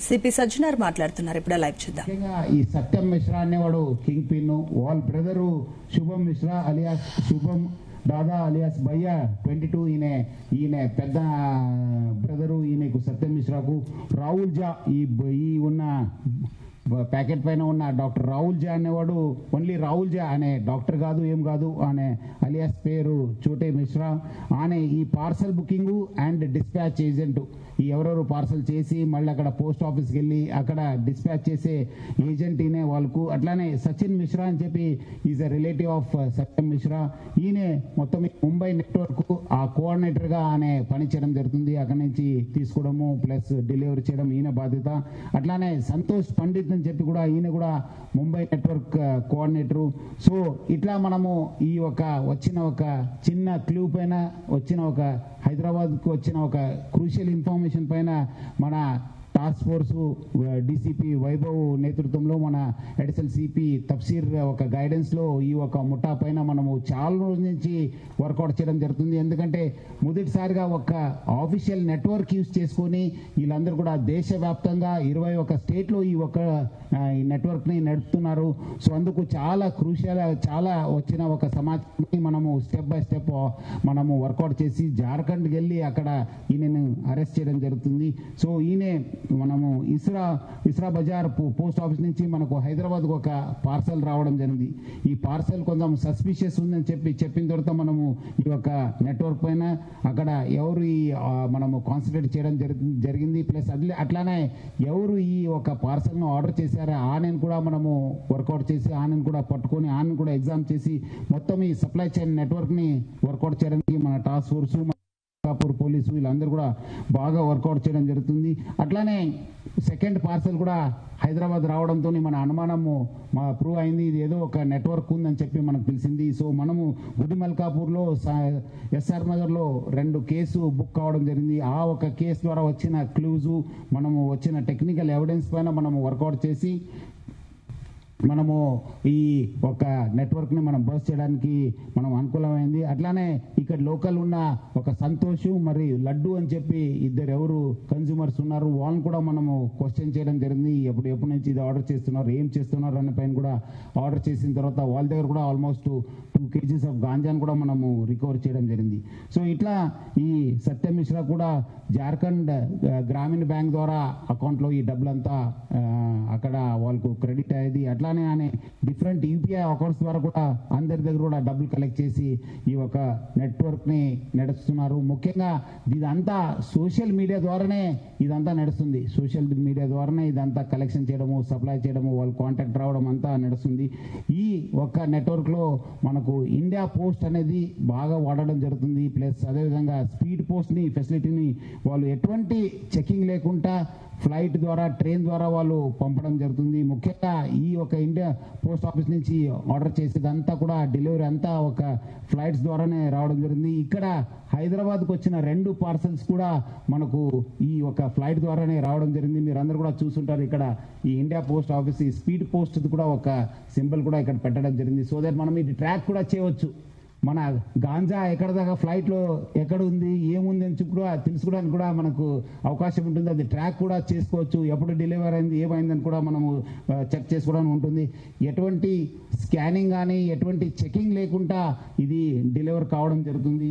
CP Sajjanar మాట్లాడుతున్నారు. ఇప్పుడు live చూద్దాం. ఈ సత్యం మిశ్రా అనేవాడు కింగ్ పిన్, వాళ్ళ బ్రదరు శుభం మిశ్రా అలియాస్ శుభం దాదా అలియాస్ భయ్య 22. ఈయన పెద్ద బ్రదరు ఈయనకు సత్యం మిశ్రాకు. రాహుల్ జా ఈ ఉన్న ప్యాకెట్ పైన ఉన్న డాక్టర్ రాహుల్ జా అనేవాడు ఓన్లీ రాహుల్ జా అనే డాక్టర్ కాదు, ఏం కాదు, అనే అలియాస్ పేరు చోటే మిశ్రా. ఆనే ఈ parcel booking and dispatch agent. ఈ ఎవరెవరు పార్సల్ చేసి మళ్ళీ అక్కడ పోస్ట్ ఆఫీస్కి వెళ్ళి అక్కడ డిస్పాచ్ చేసే ఏజెంట్ ఈయనే వాళ్ళకు. అట్లానే సచిన్ మిశ్రా అని చెప్పి ఈజ్ అ రిలేటివ్ ఆఫ్ సత్యం మిశ్రా. ఈయనే మొత్తం ముంబై నెట్వర్క్ ఆ కోఆర్డినేటర్గా ఆయన పని చేయడం జరుగుతుంది. అక్కడి నుంచి తీసుకోవడము ప్లస్ డెలివరీ చేయడం ఈయన బాధ్యత. అట్లానే సంతోష్ పండిత్ అని చెప్పి కూడా ఈయన కూడా ముంబై నెట్వర్క్ కోఆర్డినేటరు. సో ఇట్లా మనము ఈ వచ్చిన ఒక చిన్న క్లూ పైన వచ్చిన హైదరాబాద్కు వచ్చిన ఒక క్రూషియల్ ఇన్ఫర్మేషన్ పైన మన టాస్క్ ఫోర్స్ డీసీపీ వైభవ్ నేతృత్వంలో మన అడిషనల్ సిపి తఫ్సీర్ గైడెన్స్లో ఈ ముఠా పైన మనము చాలా రోజుల నుంచి వర్కౌట్ చేయడం జరుగుతుంది. ఎందుకంటే మొదటిసారిగా ఆఫీషియల్ నెట్వర్క్ యూజ్ చేసుకొని వీళ్ళందరూ కూడా దేశవ్యాప్తంగా 21 స్టేట్లో ఈ నెట్వర్క్ని నడుపుతున్నారు. సో అందుకు చాలా క్రూషియల్ చాలా వచ్చిన సమాచారాన్ని మనము స్టెప్ బై స్టెప్ మనము వర్కౌట్ చేసి జార్ఖండ్కి వెళ్ళి అక్కడ ఈయనను అరెస్ట్ చేయడం జరుగుతుంది. సో ఈయనే మనము ఇస్రా బజార్ పోస్ట్ ఆఫీస్ నుంచి మనకు హైదరాబాద్కు ఒక పార్సల్ రావడం జరిగింది. ఈ పార్సల్ కొంచెం సస్పిషియస్ ఉందని చెప్పిన తర్వాత మనము ఈ నెట్వర్క్ పైన అక్కడ ఎవరు మనము కాన్సన్ట్రేట్ చేయడం జరిగింది. ప్లస్ అట్లానే ఎవరు ఈ పార్సల్ను ఆర్డర్ చేశారో ఆనని కూడా మనము వర్కౌట్ చేసి ఆనని కూడా పట్టుకొని ఆనని కూడా ఎగ్జామ్ చేసి మొత్తం ఈ సప్లై చైన్ నెట్వర్క్ని వర్కౌట్ చేయడానికి మన టాస్క్ ఫోర్స్ పోలీసు వీళ్ళందరూ కూడా బాగా వర్కౌట్ చేయడం జరుగుతుంది. అట్లానే సెకండ్ పార్సల్ కూడా హైదరాబాద్ రావడంతో మన అనుమానము ప్రూవ్ అయింది. ఇది ఏదో ఒక నెట్వర్క్ ఉందని చెప్పి మనకు తెలిసింది. సో మనము గుడిమల్కాపూర్లో ఎస్ఆర్ నగర్లో 2 కేసు బుక్ కావడం జరిగింది. ఆ కేసు ద్వారా వచ్చిన క్లూజు మనము వచ్చిన టెక్నికల్ ఎవిడెన్స్ పైన మనము వర్కౌట్ చేసి మనము ఈ నెట్వర్క్ని మనం బస్ చేయడానికి మనం అనుకూలమైంది. అట్లానే ఇక్కడ లోకల్ ఉన్న సంతోష్ మరి లడ్డు అని చెప్పి ఎవరు కన్జ్యూమర్స్ ఉన్నారు వాళ్ళని కూడా మనము క్వశ్చన్ చేయడం జరిగింది. ఎప్పటి నుంచి ఇది ఆర్డర్ చేస్తున్నారు, ఏం చేస్తున్నారు అనే పైన కూడా ఆర్డర్ చేసిన తర్వాత వాళ్ళ దగ్గర కూడా ఆల్మోస్ట్ 2 kgs ఆఫ్ గాంజాను కూడా మనము రికవర్ చేయడం జరిగింది. సో ఇట్లా ఈ సత్యం మిశ్రా కూడా జార్ఖండ్ గ్రామీణ బ్యాంక్ ద్వారా అకౌంట్లో ఈ డబ్బులంతా అక్కడ వాళ్ళకు క్రెడిట్ అయ్యేది. అట్లానే అనే డిఫరెంట్ యూపీఐ అకౌంట్స్ ద్వారా కూడా అందరి దగ్గర కూడా డబ్బులు కలెక్ట్ చేసి ఈ నెట్వర్క్ని నడుస్తున్నారు. ముఖ్యంగా ఇదంతా సోషల్ మీడియా ద్వారానే ఇదంతా నడుస్తుంది. సోషల్ మీడియా ద్వారానే ఇదంతా కలెక్షన్ చేయడము, సప్లై చేయడము, వాళ్ళు కాంటాక్ట్ రావడం అంతా నడుస్తుంది. ఈ నెట్వర్క్లో మనకు ఇండియా పోస్ట్ అనేది బాగా వాడడం జరుగుతుంది. ప్లస్ అదేవిధంగా స్పీడ్ పోస్ట్ని ఫెసిలిటీని వాళ్ళు ఎటువంటి చెకింగ్ లేకుండా ఫ్లైట్ ద్వారా ట్రైన్ ద్వారా వాళ్ళు పంపడం జరుగుతుంది. ముఖ్యంగా ఈ ఇండియా పోస్ట్ ఆఫీస్ నుంచి ఆర్డర్ చేసేదంతా కూడా డెలివరీ అంతా ఫ్లైట్స్ ద్వారానే రావడం జరిగింది. ఇక్కడ హైదరాబాద్కు వచ్చిన 2 పార్సల్స్ కూడా మనకు ఈ ఫ్లైట్ ద్వారానే రావడం జరిగింది. మీరు అందరూ కూడా చూస్తుంటారు ఇక్కడ ఈ ఇండియా పోస్ట్ ఆఫీస్ ఈ స్పీడ్ పోస్ట్ కూడా సింబల్ కూడా ఇక్కడ పెట్టడం జరిగింది. సో దట్ మనం ఇది ట్రాక్ కూడా చేయవచ్చు. మన గాంజా ఎక్కడ దాకా ఫ్లైట్లో ఎక్కడ ఉంది ఏముంది అని కూడా తెలుసుకోవడానికి కూడా మనకు అవకాశం ఉంటుంది. అది ట్రాక్ కూడా చేసుకోవచ్చు. ఎప్పుడు డెలివరీ అయింది ఏమైందని కూడా మనము చెక్ చేసుకోవడానికి ఉంటుంది. ఎటువంటి స్కానింగ్ కానీ ఎటువంటి చెకింగ్ లేకుండా ఇది డెలివర్ కావడం జరుగుతుంది.